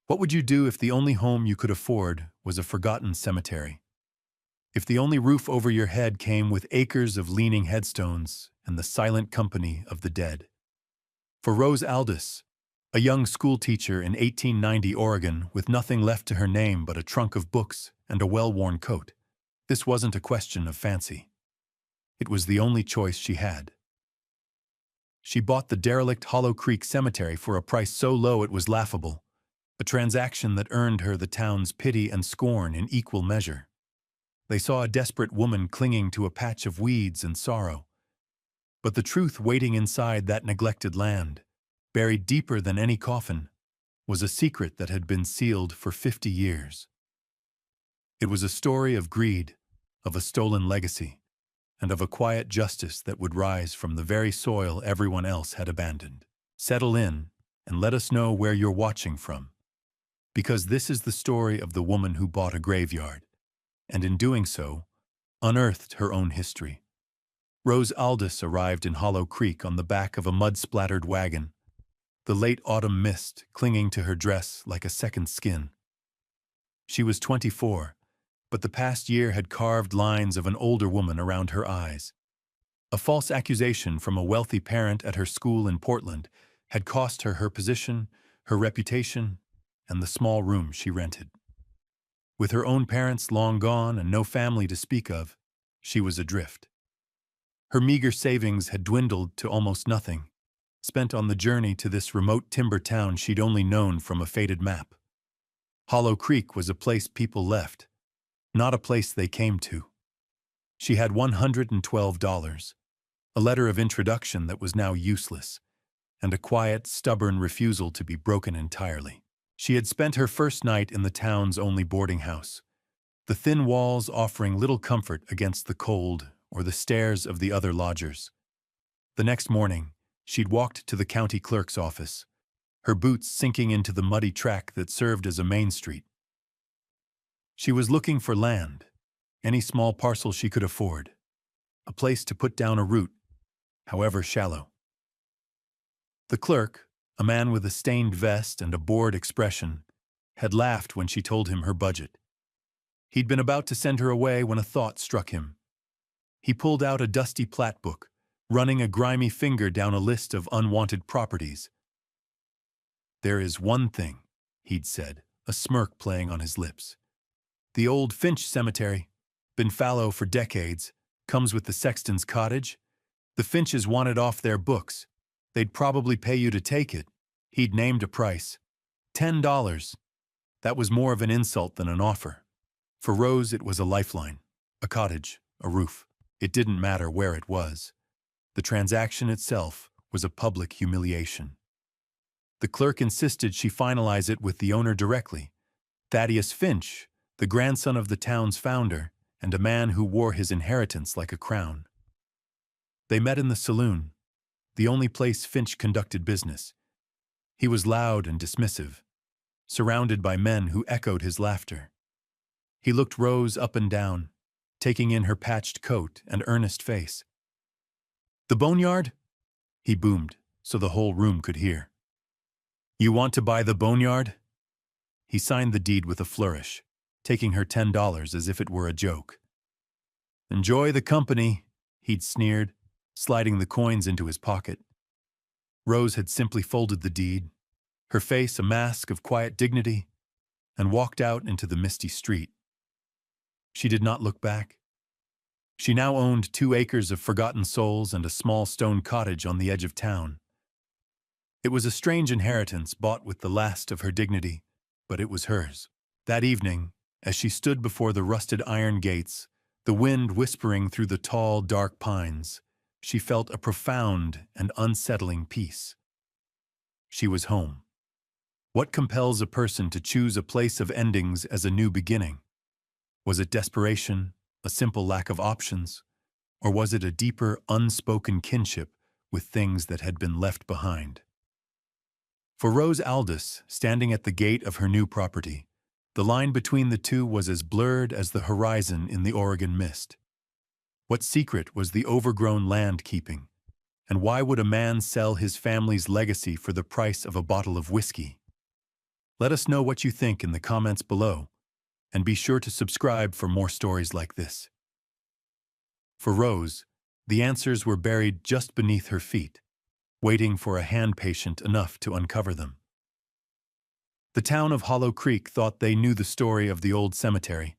What would you do if the only home you could afford was a forgotten cemetery? If the only roof over your head came with acres of leaning headstones and the silent company of the dead? For Rose Aldis, a young schoolteacher in 1890 Oregon with nothing left to her name but a trunk of books and a well-worn coat, this wasn't a question of fancy. It was the only choice she had. She bought the derelict Hollow Creek Cemetery for a price so low it was laughable, a transaction that earned her the town's pity and scorn in equal measure. They saw a desperate woman clinging to a patch of weeds and sorrow. But the truth waiting inside that neglected land, buried deeper than any coffin, was a secret that had been sealed for 50 years. It was a story of greed, of a stolen legacy, and of a quiet justice that would rise from the very soil everyone else had abandoned. Settle in and let us know where you're watching from, because this is the story of the woman who bought a graveyard, and in doing so, unearthed her own history. Rose Aldis arrived in Hollow Creek on the back of a mud-splattered wagon, the late autumn mist clinging to her dress like a second skin. She was 24, but the past year had carved lines of an older woman around her eyes. A false accusation from a wealthy parent at her school in Portland had cost her her position, her reputation, and the small room she rented. With her own parents long gone and no family to speak of, she was adrift. Her meager savings had dwindled to almost nothing, spent on the journey to this remote timber town she'd only known from a faded map. Hollow Creek was a place people left, not a place they came to. She had $112, a letter of introduction that was now useless, and a quiet, stubborn refusal to be broken entirely. She had spent her first night in the town's only boarding house, the thin walls offering little comfort against the cold or the stares of the other lodgers. The next morning, she'd walked to the county clerk's office, her boots sinking into the muddy track that served as a main street. She was looking for land, any small parcel she could afford, a place to put down a root, however shallow. The clerk, a man with a stained vest and a bored expression, had laughed when she told him her budget. He'd been about to send her away when a thought struck him. He pulled out a dusty plat book, running a grimy finger down a list of unwanted properties. "There is one thing," he'd said, a smirk playing on his lips. "The old Finch Cemetery, been fallow for decades, comes with the sexton's cottage. The Finches want it off their books. They'd probably pay you to take it." He'd named a price. $10. That was more of an insult than an offer. For Rose, it was a lifeline, a cottage, a roof. It didn't matter where it was. The transaction itself was a public humiliation. The clerk insisted she finalize it with the owner directly, Thaddeus Finch, the grandson of the town's founder, and a man who wore his inheritance like a crown. They met in the saloon, the only place Finch conducted business. He was loud and dismissive, surrounded by men who echoed his laughter. He looked Rose up and down, taking in her patched coat and earnest face. "The boneyard?" he boomed, so the whole room could hear. "You want to buy the boneyard?" He signed the deed with a flourish, taking her $10 as if it were a joke. "Enjoy the company," he'd sneered, sliding the coins into his pocket. Rose had simply folded the deed, her face a mask of quiet dignity, and walked out into the misty street. She did not look back. She now owned 2 acres of forgotten souls and a small stone cottage on the edge of town. It was a strange inheritance bought with the last of her dignity, but it was hers. That evening, as she stood before the rusted iron gates, the wind whispering through the tall, dark pines, she felt a profound and unsettling peace. She was home. What compels a person to choose a place of endings as a new beginning? Was it desperation, a simple lack of options, or was it a deeper, unspoken kinship with things that had been left behind? For Rose Aldis, standing at the gate of her new property, the line between the two was as blurred as the horizon in the Oregon mist. What secret was the overgrown land keeping? And why would a man sell his family's legacy for the price of a bottle of whiskey? Let us know what you think in the comments below, and be sure to subscribe for more stories like this. For Rose, the answers were buried just beneath her feet, waiting for a hand patient enough to uncover them. The town of Hollow Creek thought they knew the story of the old cemetery,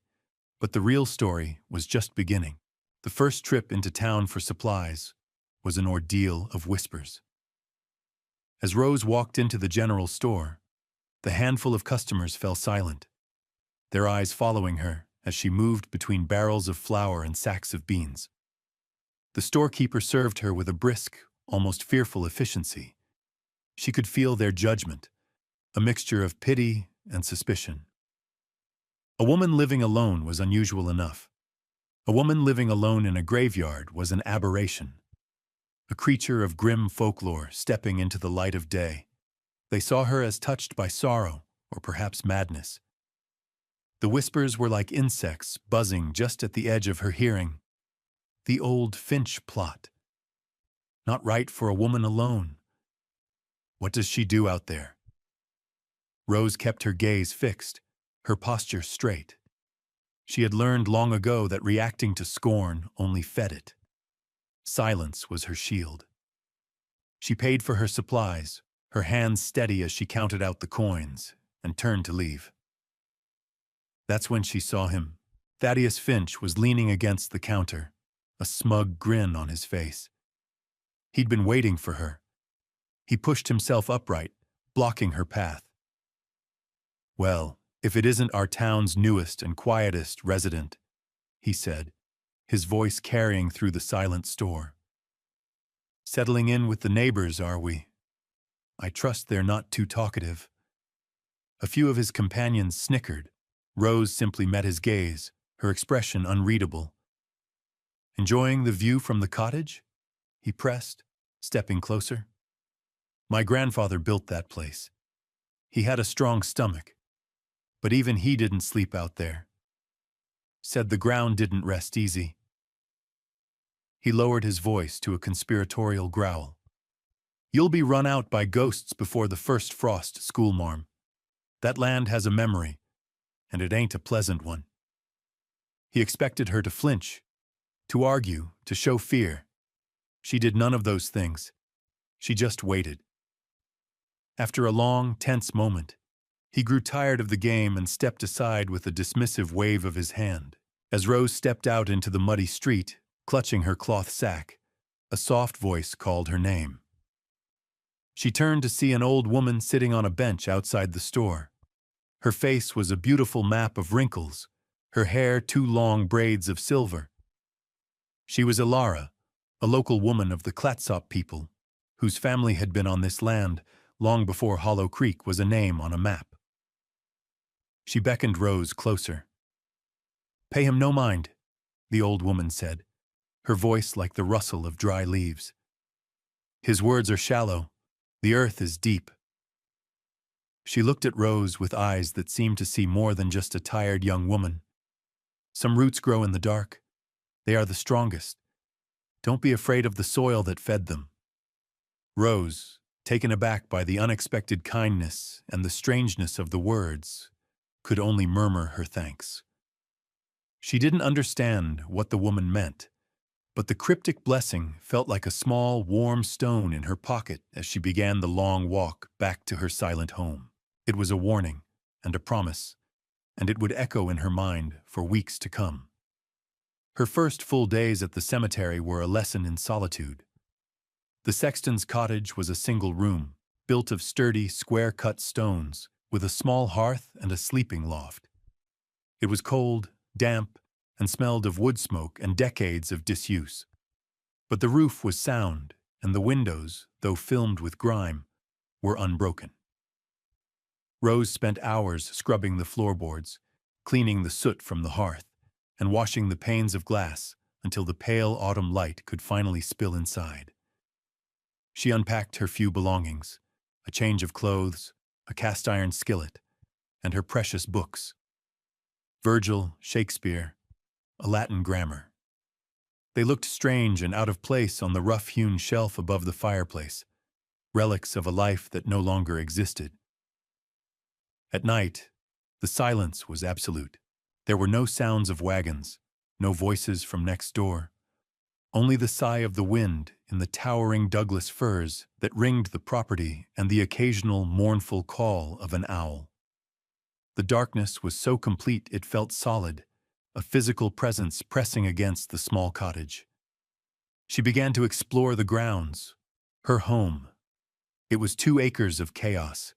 but the real story was just beginning. The first trip into town for supplies was an ordeal of whispers. As Rose walked into the general store, the handful of customers fell silent, their eyes following her as she moved between barrels of flour and sacks of beans. The storekeeper served her with a brisk, almost fearful efficiency. She could feel their judgment, a mixture of pity and suspicion. A woman living alone was unusual enough. A woman living alone in a graveyard was an aberration, a creature of grim folklore stepping into the light of day. They saw her as touched by sorrow or perhaps madness. The whispers were like insects buzzing just at the edge of her hearing. The old Finch plot. Not right for a woman alone. What does she do out there? Rose kept her gaze fixed, her posture straight. She had learned long ago that reacting to scorn only fed it. Silence was her shield. She paid for her supplies, her hands steady as she counted out the coins, and turned to leave. That's when she saw him. Thaddeus Finch was leaning against the counter, a smug grin on his face. He'd been waiting for her. He pushed himself upright, blocking her path. "Well, if it isn't our town's newest and quietest resident," he said, his voice carrying through the silent store. "Settling in with the neighbors, are we? I trust they're not too talkative." A few of his companions snickered. Rose simply met his gaze, her expression unreadable. "Enjoying the view from the cottage?" he pressed, stepping closer. "My grandfather built that place. He had a strong stomach, but even he didn't sleep out there. Said the ground didn't rest easy." He lowered his voice to a conspiratorial growl. "You'll be run out by ghosts before the first frost, schoolmarm. That land has a memory, and it ain't a pleasant one." He expected her to flinch, to argue, to show fear. She did none of those things. She just waited. After a long, tense moment, he grew tired of the game and stepped aside with a dismissive wave of his hand. As Rose stepped out into the muddy street, clutching her cloth sack, a soft voice called her name. She turned to see an old woman sitting on a bench outside the store. Her face was a beautiful map of wrinkles, her hair two long braids of silver. She was Ilara, a local woman of the Clatsop people, whose family had been on this land long before Hollow Creek was a name on a map. She beckoned Rose closer. "Pay him no mind," the old woman said, her voice like the rustle of dry leaves. "His words are shallow. The earth is deep." She looked at Rose with eyes that seemed to see more than just a tired young woman. "Some roots grow in the dark. They are the strongest. Don't be afraid of the soil that fed them." Rose, taken aback by the unexpected kindness and the strangeness of the words, could only murmur her thanks. She didn't understand what the woman meant, but the cryptic blessing felt like a small, warm stone in her pocket as she began the long walk back to her silent home. It was a warning and a promise, and it would echo in her mind for weeks to come. Her first full days at the cemetery were a lesson in solitude. The sexton's cottage was a single room, built of sturdy, square-cut stones, with a small hearth and a sleeping loft. It was cold, damp, and smelled of wood smoke and decades of disuse. But the roof was sound, and the windows, though filmed with grime, were unbroken. Rose spent hours scrubbing the floorboards, cleaning the soot from the hearth, and washing the panes of glass until the pale autumn light could finally spill inside. She unpacked her few belongings, a change of clothes, a cast-iron skillet, and her precious books. Virgil, Shakespeare, a Latin grammar. They looked strange and out of place on the rough-hewn shelf above the fireplace, relics of a life that no longer existed. At night, the silence was absolute. There were no sounds of wagons, no voices from next door, only the sigh of the wind in the towering Douglas firs that ringed the property and the occasional mournful call of an owl. The darkness was so complete it felt solid, a physical presence pressing against the small cottage. She began to explore the grounds, her home. It was 2 acres of chaos.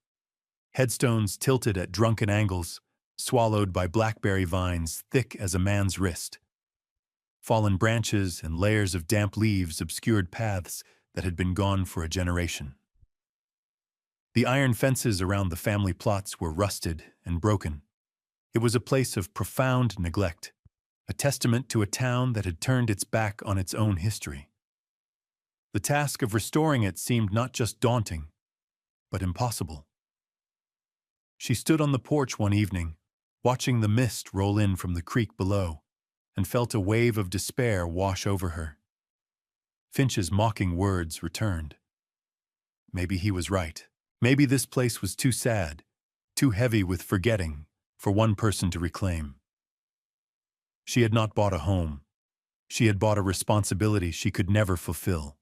Headstones tilted at drunken angles, swallowed by blackberry vines thick as a man's wrist. Fallen branches and layers of damp leaves obscured paths that had been gone for a generation. The iron fences around the family plots were rusted and broken. It was a place of profound neglect, a testament to a town that had turned its back on its own history. The task of restoring it seemed not just daunting, but impossible. She stood on the porch one evening, watching the mist roll in from the creek below, and felt a wave of despair wash over her. Finch's mocking words returned. Maybe he was right. Maybe this place was too sad, too heavy with forgetting, for one person to reclaim. She had not bought a home. She had bought a responsibility she could never fulfill.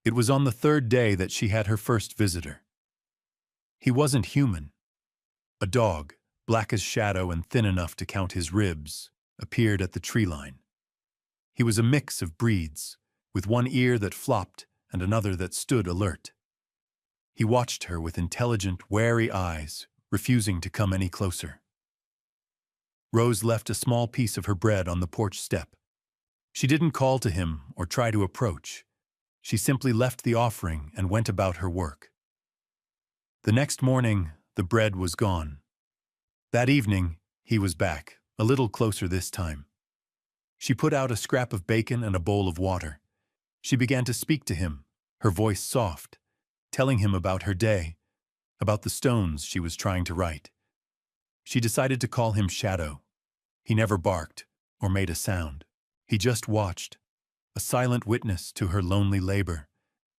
It was on the 3rd day that she had her first visitor. He wasn't human. A dog, black as shadow and thin enough to count his ribs, appeared at the tree line. He was a mix of breeds, with one ear that flopped and another that stood alert. He watched her with intelligent, wary eyes, refusing to come any closer. Rose left a small piece of her bread on the porch step. She didn't call to him or try to approach. She simply left the offering and went about her work. The next morning, the bread was gone. That evening, he was back, a little closer this time. She put out a scrap of bacon and a bowl of water. She began to speak to him, her voice soft, telling him about her day, about the stones she was trying to write. She decided to call him Shadow. He never barked or made a sound. He just watched, a silent witness to her lonely labor,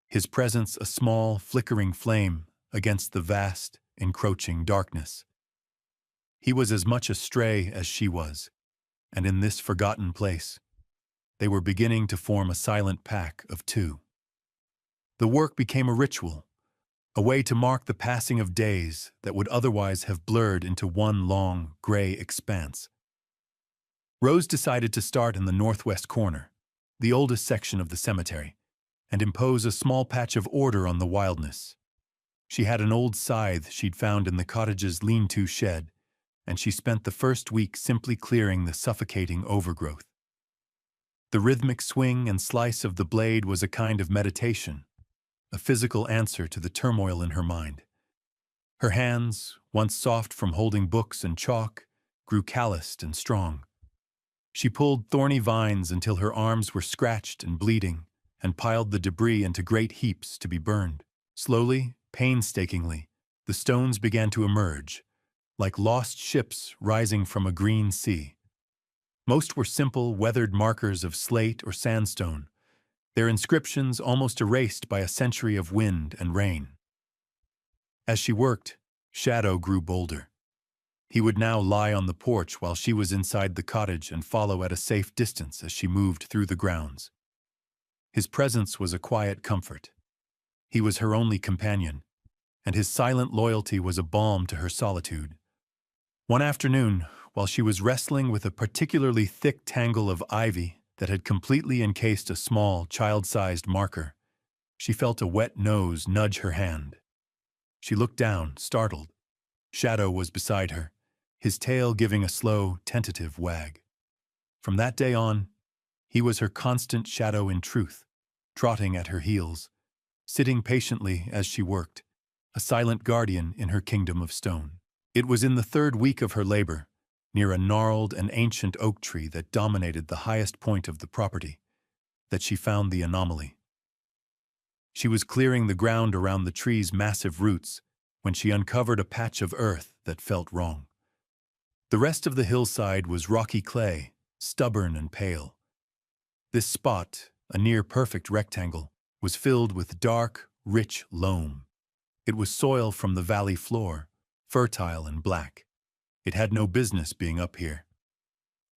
his presence a small, flickering flame against the vast, encroaching darkness. He was as much a stray as she was, and in this forgotten place, they were beginning to form a silent pack of 2. The work became a ritual, a way to mark the passing of days that would otherwise have blurred into one long, gray expanse. Rose decided to start in the northwest corner, the oldest section of the cemetery, and impose a small patch of order on the wildness. She had an old scythe she'd found in the cottage's lean-to shed, and she spent the first week simply clearing the suffocating overgrowth. The rhythmic swing and slice of the blade was a kind of meditation, a physical answer to the turmoil in her mind. Her hands, once soft from holding books and chalk, grew calloused and strong. She pulled thorny vines until her arms were scratched and bleeding, and piled the debris into great heaps to be burned. Slowly, painstakingly, the stones began to emerge, like lost ships rising from a green sea. Most were simple, weathered markers of slate or sandstone, their inscriptions almost erased by a century of wind and rain. As she worked, Shadow grew bolder. He would now lie on the porch while she was inside the cottage and follow at a safe distance as she moved through the grounds. His presence was a quiet comfort. He was her only companion, and his silent loyalty was a balm to her solitude. One afternoon, while she was wrestling with a particularly thick tangle of ivy that had completely encased a small, child-sized marker, she felt a wet nose nudge her hand. She looked down, startled. Shadow was beside her, his tail giving a slow, tentative wag. From that day on, he was her constant shadow in truth, trotting at her heels, sitting patiently as she worked, a silent guardian in her kingdom of stone. It was in the 3rd week of her labor, near a gnarled and ancient oak tree that dominated the highest point of the property, that she found the anomaly. She was clearing the ground around the tree's massive roots when she uncovered a patch of earth that felt wrong. The rest of the hillside was rocky clay, stubborn and pale. This spot, a near-perfect rectangle, was filled with dark, rich loam. It was soil from the valley floor, fertile and black. It had no business being up here.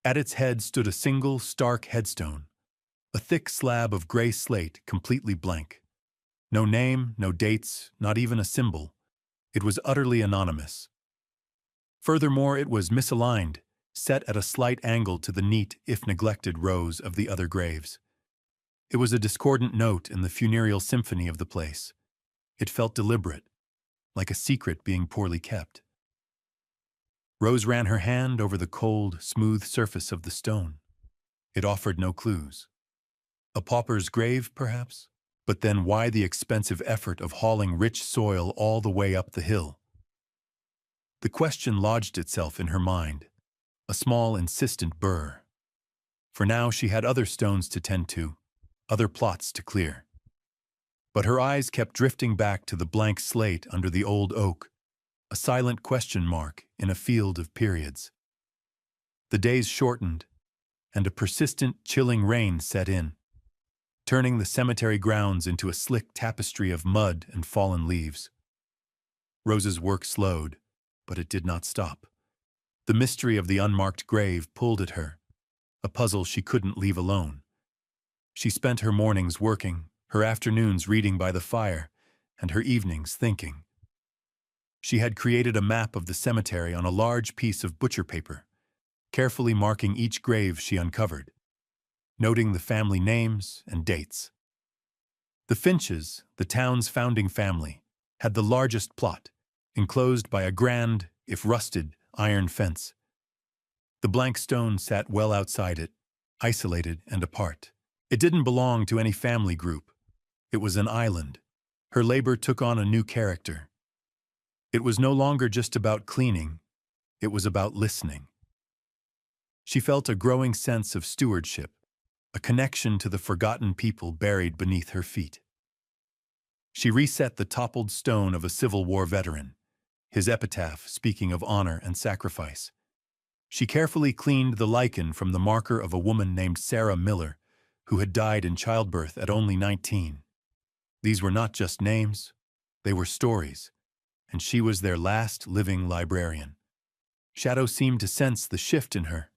At its head stood a single, stark headstone, a thick slab of gray slate completely blank. No name, no dates, not even a symbol. It was utterly anonymous. Furthermore, it was misaligned, set at a slight angle to the neat, if neglected, rows of the other graves. It was a discordant note in the funereal symphony of the place. It felt deliberate, like a secret being poorly kept. Rose ran her hand over the cold, smooth surface of the stone. It offered no clues. A pauper's grave, perhaps? But then why the expensive effort of hauling rich soil all the way up the hill? The question lodged itself in her mind, a small, insistent burr. For now she had other stones to tend to, other plots to clear. But her eyes kept drifting back to the blank slate under the old oak, a silent question mark in a field of periods. The days shortened, and a persistent, chilling rain set in, turning the cemetery grounds into a slick tapestry of mud and fallen leaves. Rose's work slowed, but it did not stop. The mystery of the unmarked grave pulled at her, a puzzle she couldn't leave alone. She spent her mornings working, her afternoons reading by the fire, and her evenings thinking. She had created a map of the cemetery on a large piece of butcher paper, carefully marking each grave she uncovered, noting the family names and dates. The Finches, the town's founding family, had the largest plot, enclosed by a grand, if rusted, iron fence. The blank stone sat well outside it, isolated and apart. It didn't belong to any family group. It was an island. Her labor took on a new character. It was no longer just about cleaning. It was about listening. She felt a growing sense of stewardship, a connection to the forgotten people buried beneath her feet. She reset the toppled stone of a Civil War veteran, his epitaph speaking of honor and sacrifice. She carefully cleaned the lichen from the marker of a woman named Sarah Miller, who had died in childbirth at only 19. These were not just names, they were stories, and she was their last living librarian. Shadow seemed to sense the shift in her.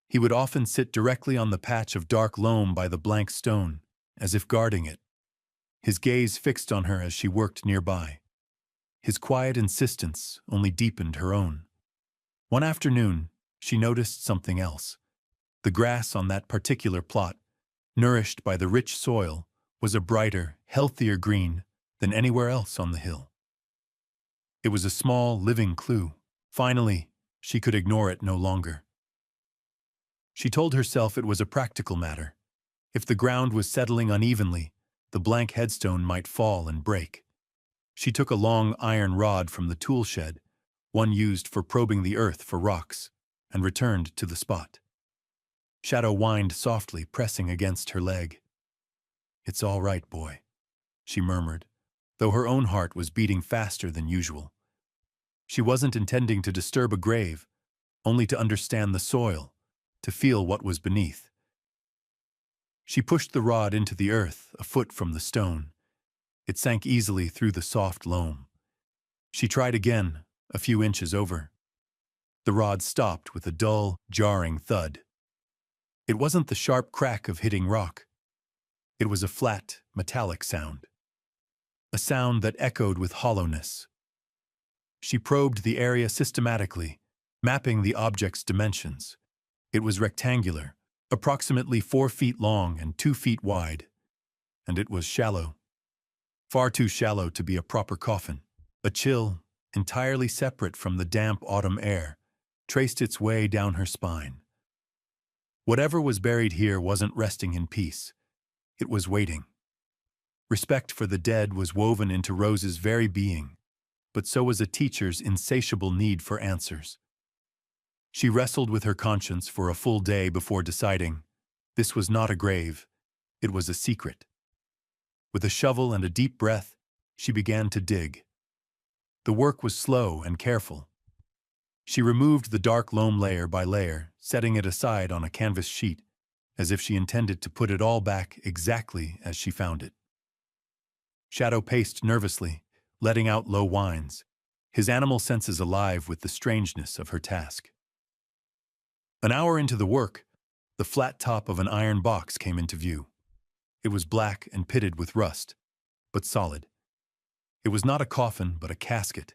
He would often sit directly on the patch of dark loam by the blank stone, as if guarding it, his gaze fixed on her as she worked nearby. His quiet insistence only deepened her own. One afternoon, she noticed something else. The grass on that particular plot, nourished by the rich soil, was a brighter, healthier green than anywhere else on the hill. It was a small, living clue. Finally, she could ignore it no longer. She told herself it was a practical matter. If the ground was settling unevenly, the blank headstone might fall and break. She took a long iron rod from the tool shed, one used for probing the earth for rocks, and returned to the spot. Shadow whined softly, pressing against her leg. "It's all right, boy," she murmured, though her own heart was beating faster than usual. She wasn't intending to disturb a grave, only to understand the soil, to feel what was beneath. She pushed the rod into the earth, a foot from the stone. It sank easily through the soft loam. She tried again, a few inches over. The rod stopped with a dull, jarring thud. It wasn't the sharp crack of hitting rock. It was a flat, metallic sound. A sound that echoed with hollowness. She probed the area systematically, mapping the object's dimensions. It was rectangular, approximately 4 feet long and 2 feet wide. And it was shallow. Far too shallow to be a proper coffin. A chill, entirely separate from the damp autumn air, traced its way down her spine. Whatever was buried here wasn't resting in peace. It was waiting. Respect for the dead was woven into Rose's very being, but so was a teacher's insatiable need for answers. She wrestled with her conscience for a full day before deciding this was not a grave, it was a secret. With a shovel and a deep breath, she began to dig. The work was slow and careful. She removed the dark loam layer by layer, setting it aside on a canvas sheet, as if she intended to put it all back exactly as she found it. Shadow paced nervously, letting out low whines. his animal senses alive with the strangeness of her task. An hour into the work, the flat top of an iron box came into view. It was black and pitted with rust, but solid. It was not a coffin, but a casket,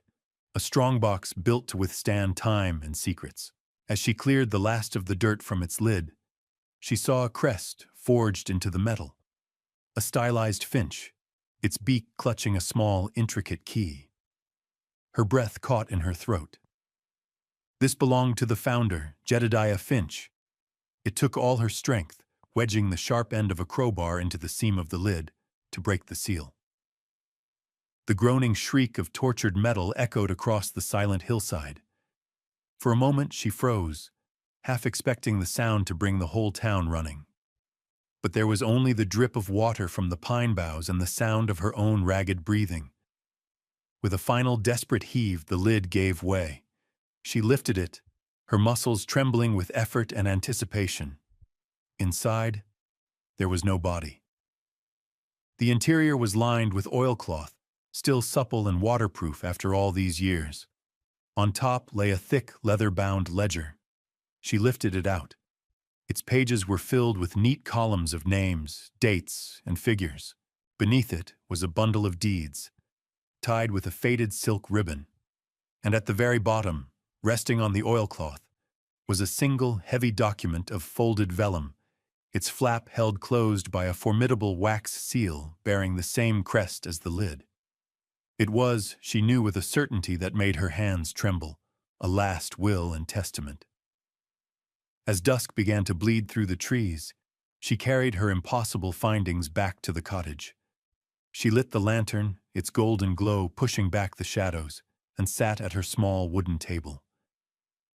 a strong box built to withstand time and secrets. As she cleared the last of the dirt from its lid, she saw a crest forged into the metal, a stylized finch, its beak clutching a small, intricate key. Her breath caught in her throat. This belonged to the founder, Jedediah Finch. It took all her strength, wedging the sharp end of a crowbar into the seam of the lid, to break the seal. The groaning shriek of tortured metal echoed across the silent hillside. For a moment she froze, half expecting the sound to bring the whole town running. But there was only the drip of water from the pine boughs and the sound of her own ragged breathing. With a final desperate heave, the lid gave way. She lifted it, her muscles trembling with effort and anticipation. Inside, there was no body. The interior was lined with oilcloth, still supple and waterproof after all these years. On top lay a thick, leather-bound ledger. She lifted it out. Its pages were filled with neat columns of names, dates, and figures. Beneath it was a bundle of deeds, tied with a faded silk ribbon. And at the very bottom, resting on the oilcloth, was a single, heavy document of folded vellum, its flap held closed by a formidable wax seal bearing the same crest as the lid. It was, she knew with a certainty that made her hands tremble, a last will and testament. As dusk began to bleed through the trees, she carried her impossible findings back to the cottage. She lit the lantern, its golden glow pushing back the shadows, and sat at her small wooden table.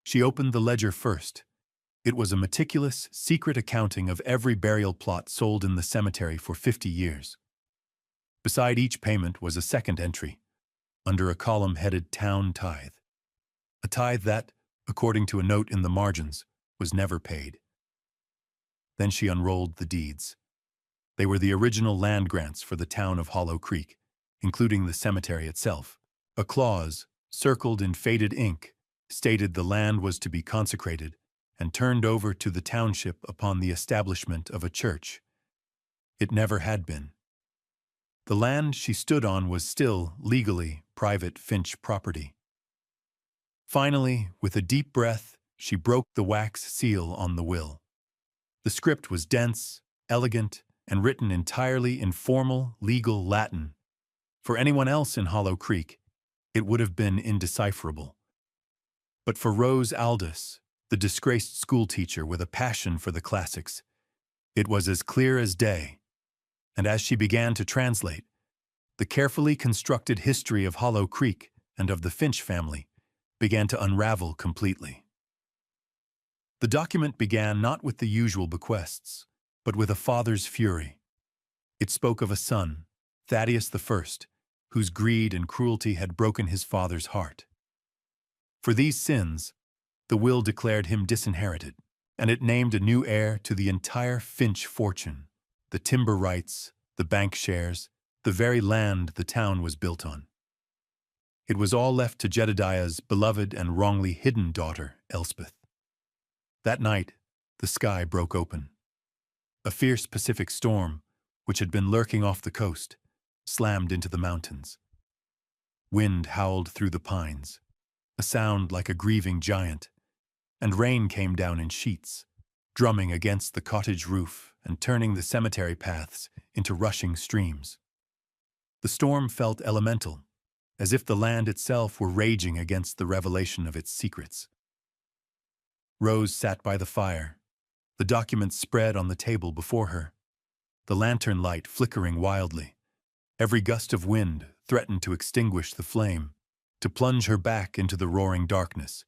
She opened the ledger first. It was a meticulous, secret accounting of every burial plot sold in the cemetery for 50 years. Beside each payment was a second entry, under a column headed Town Tithe. A tithe that, according to a note in the margins, was never paid. Then she unrolled the deeds. They were the original land grants for the town of Hollow Creek, including the cemetery itself. A clause, circled in faded ink, stated the land was to be consecrated and turned over to the township upon the establishment of a church. It never had been. The land she stood on was still, legally, private Finch property. Finally, with a deep breath, she broke the wax seal on the will. The script was dense, elegant, and written entirely in formal, legal Latin. For anyone else in Hollow Creek, it would have been indecipherable. But for Rose Aldous, the disgraced schoolteacher with a passion for the classics, it was as clear as day. And as she began to translate, the carefully constructed history of Hollow Creek and of the Finch family began to unravel completely. The document began not with the usual bequests, but with a father's fury. It spoke of a son, Thaddeus I, whose greed and cruelty had broken his father's heart. For these sins, the will declared him disinherited, and it named a new heir to the entire Finch fortune, the timber rights, the bank shares, the very land the town was built on. It was all left to Jedediah's beloved and wrongly hidden daughter, Elspeth. That night, the sky broke open. A fierce Pacific storm, which had been lurking off the coast, slammed into the mountains. Wind howled through the pines, a sound like a grieving giant, and rain came down in sheets, drumming against the cottage roof and turning the cemetery paths into rushing streams. The storm felt elemental, as if the land itself were raging against the revelation of its secrets. Rose sat by the fire, the documents spread on the table before her, the lantern light flickering wildly. Every gust of wind threatened to extinguish the flame, to plunge her back into the roaring darkness.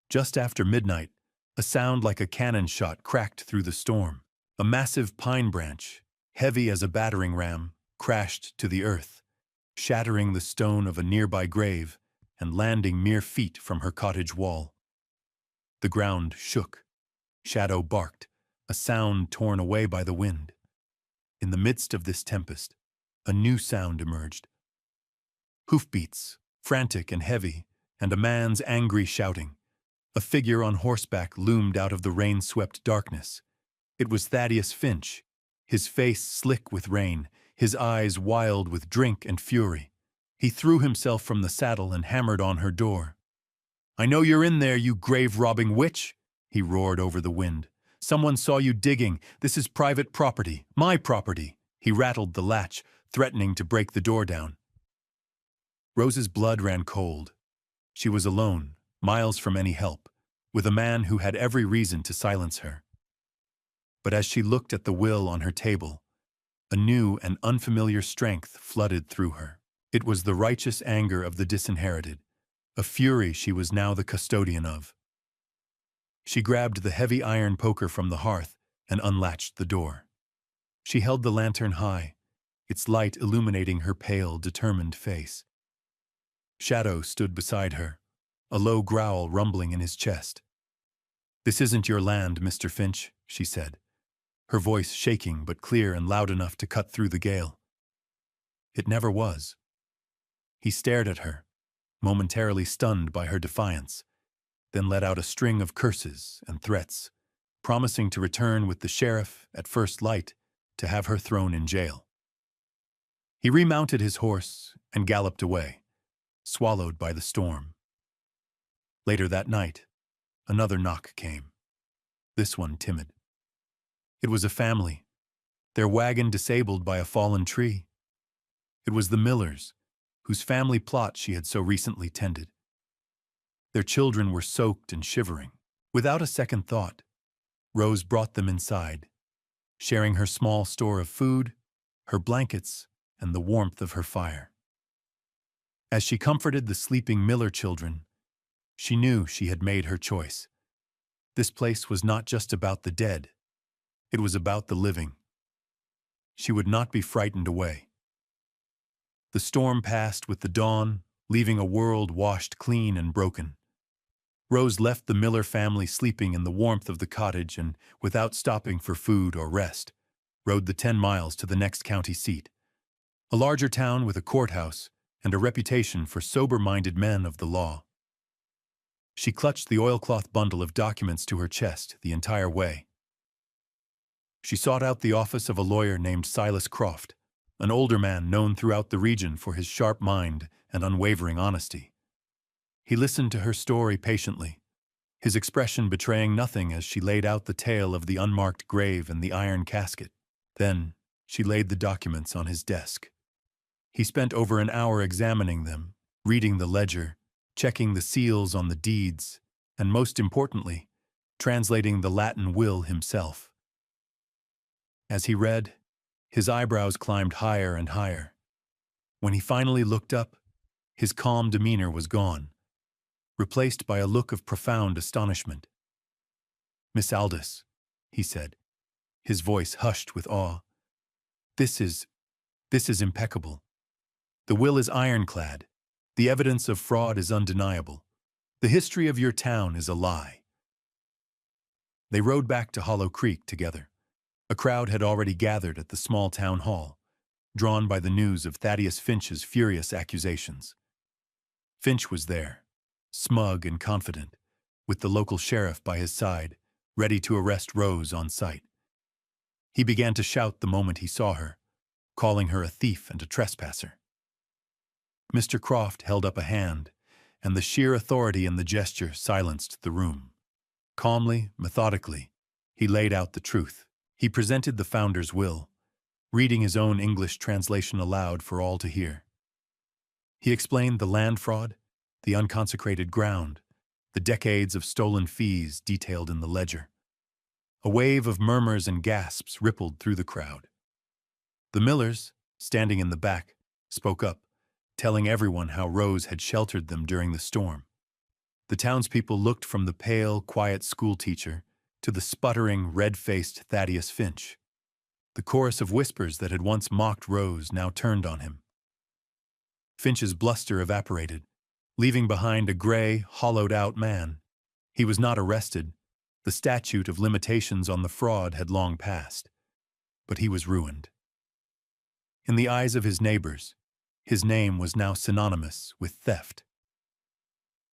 Just after midnight, a sound like a cannon shot cracked through the storm. A massive pine branch, heavy as a battering ram, crashed to the earth, shattering the stone of a nearby grave and landing mere feet from her cottage wall. The ground shook. Shadow barked, a sound torn away by the wind. In the midst of this tempest, a new sound emerged. Hoofbeats, frantic and heavy, and a man's angry shouting. A figure on horseback loomed out of the rain-swept darkness. It was Thaddeus Finch, his face slick with rain, his eyes wild with drink and fury. He threw himself from the saddle and hammered on her door. "I know you're in there, you grave-robbing witch!" he roared over the wind. "Someone saw you digging. This is private property, my property." He rattled the latch, threatening to break the door down. Rose's blood ran cold. She was alone, miles from any help, with a man who had every reason to silence her. But as she looked at the will on her table, a new and unfamiliar strength flooded through her. It was the righteous anger of the disinherited, a fury she was now the custodian of. She grabbed the heavy iron poker from the hearth and unlatched the door. She held the lantern high, its light illuminating her pale, determined face. Shadow stood beside her, a low growl rumbling in his chest. "This isn't your land, Mr. Finch," she said, her voice shaking but clear and loud enough to cut through the gale. It never was. He stared at her, momentarily stunned by her defiance, then let out a string of curses and threats, promising to return with the sheriff at first light to have her thrown in jail. He remounted his horse and galloped away, swallowed by the storm. Later that night, another knock came, this one timid. It was a family, their wagon disabled by a fallen tree. It was the Millers, whose family plot she had so recently tended. Their children were soaked and shivering. Without a second thought, Rose brought them inside, sharing her small store of food, her blankets, and the warmth of her fire. As she comforted the sleeping Miller children, she knew she had made her choice. This place was not just about the dead. It was about the living. She would not be frightened away. The storm passed with the dawn, leaving a world washed clean and broken. Rose left the Miller family sleeping in the warmth of the cottage and, without stopping for food or rest, rode the 10 miles to the next county seat, a larger town with a courthouse and a reputation for sober-minded men of the law. She clutched the oilcloth bundle of documents to her chest the entire way. She sought out the office of a lawyer named Silas Croft, an older man known throughout the region for his sharp mind and unwavering honesty. He listened to her story patiently, his expression betraying nothing as she laid out the tale of the unmarked grave and the iron casket. Then, she laid the documents on his desk. He spent over an hour examining them, reading the ledger, checking the seals on the deeds, and most importantly, translating the Latin will himself. As he read, his eyebrows climbed higher and higher. When he finally looked up, his calm demeanor was gone, replaced by a look of profound astonishment. "Miss Aldous," he said, his voice hushed with awe, This is impeccable. The will is ironclad. The evidence of fraud is undeniable. The history of your town is a lie." They rode back to Hollow Creek together. A crowd had already gathered at the small town hall, drawn by the news of Thaddeus Finch's furious accusations. Finch was there, smug and confident, with the local sheriff by his side, ready to arrest Rose on sight. He began to shout the moment he saw her, calling her a thief and a trespasser. Mr. Croft held up a hand, and the sheer authority in the gesture silenced the room. Calmly, methodically, he laid out the truth. He presented the founder's will, reading his own English translation aloud for all to hear. He explained the land fraud, the unconsecrated ground, the decades of stolen fees detailed in the ledger. A wave of murmurs and gasps rippled through the crowd. The Millers, standing in the back, spoke up, telling everyone how Rose had sheltered them during the storm. The townspeople looked from the pale, quiet schoolteacher to the sputtering, red-faced Thaddeus Finch. The chorus of whispers that had once mocked Rose now turned on him. Finch's bluster evaporated, leaving behind a gray, hollowed-out man. He was not arrested. The statute of limitations on the fraud had long passed. But he was ruined. In the eyes of his neighbors, his name was now synonymous with theft.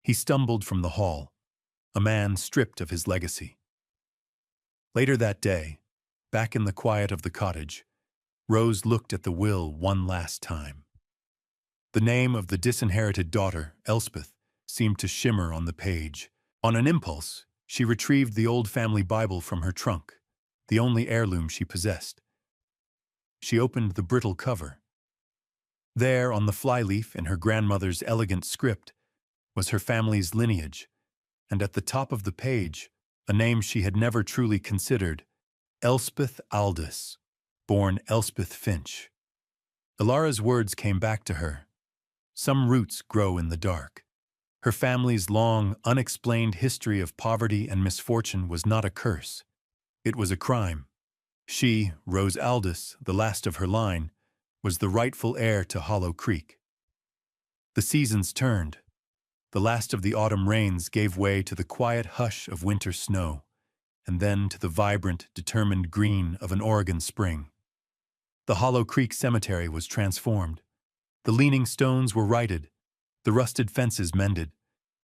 He stumbled from the hall, a man stripped of his legacy. Later that day, back in the quiet of the cottage, Rose looked at the will one last time. The name of the disinherited daughter, Elspeth, seemed to shimmer on the page. On an impulse, she retrieved the old family Bible from her trunk, the only heirloom she possessed. She opened the brittle cover. There, on the flyleaf in her grandmother's elegant script, was her family's lineage, and at the top of the page, a name she had never truly considered, Elspeth Aldous, born Elspeth Finch. Ilara's words came back to her. Some roots grow in the dark. Her family's long, unexplained history of poverty and misfortune was not a curse. It was a crime. She, Rose Aldous, the last of her line, was the rightful heir to Hollow Creek. The seasons turned. The last of the autumn rains gave way to the quiet hush of winter snow, and then to the vibrant, determined green of an Oregon spring. The Hollow Creek Cemetery was transformed. The leaning stones were righted, the rusted fences mended,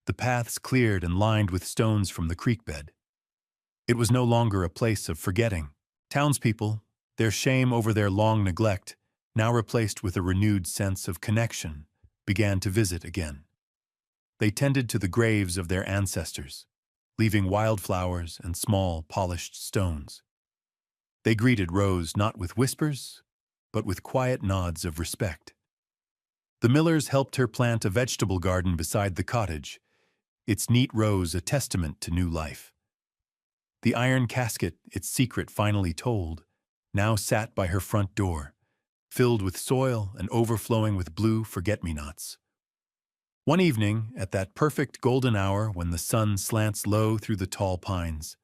the paths cleared and lined with stones from the creek bed. It was no longer a place of forgetting. Townspeople, their shame over their long neglect, now replaced with a renewed sense of connection, began to visit again. They tended to the graves of their ancestors, leaving wildflowers and small, polished stones. They greeted Rose not with whispers, but with quiet nods of respect. The Millers helped her plant a vegetable garden beside the cottage, its neat rows a testament to new life. The iron casket, its secret finally told, now sat by her front door, filled with soil and overflowing with blue forget-me-nots. One evening, at that perfect golden hour when the sun slants low through the tall pines,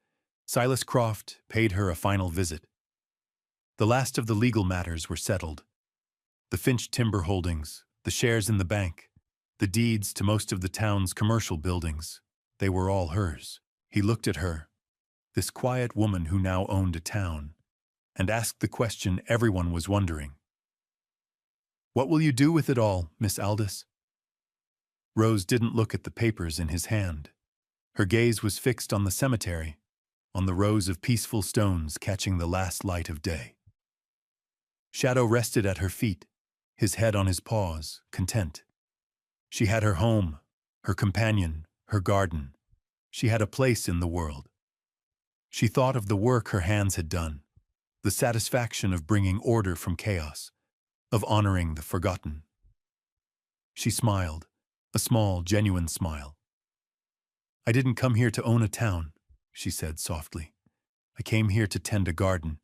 Silas Croft paid her a final visit. The last of the legal matters were settled. The Finch timber holdings, the shares in the bank, the deeds to most of the town's commercial buildings, they were all hers. He looked at her, this quiet woman who now owned a town, and asked the question everyone was wondering. "What will you do with it all, Miss Aldous?" Rose didn't look at the papers in his hand. Her gaze was fixed on the cemetery, on the rows of peaceful stones catching the last light of day. Shadow rested at her feet, his head on his paws, content. She had her home, her companion, her garden. She had a place in the world. She thought of the work her hands had done, the satisfaction of bringing order from chaos, of honoring the forgotten. She smiled, a small, genuine smile. "I didn't come here to own a town," she said softly. "I came here to tend a garden.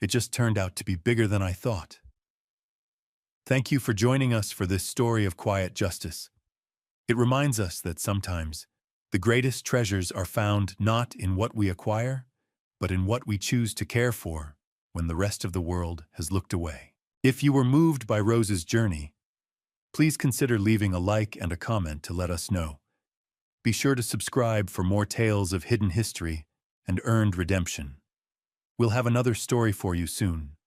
It just turned out to be bigger than I thought." Thank you for joining us for this story of quiet justice. It reminds us that sometimes the greatest treasures are found not in what we acquire, but in what we choose to care for when the rest of the world has looked away. If you were moved by Rose's journey, please consider leaving a like and a comment to let us know. Be sure to subscribe for more tales of hidden history and earned redemption. We'll have another story for you soon.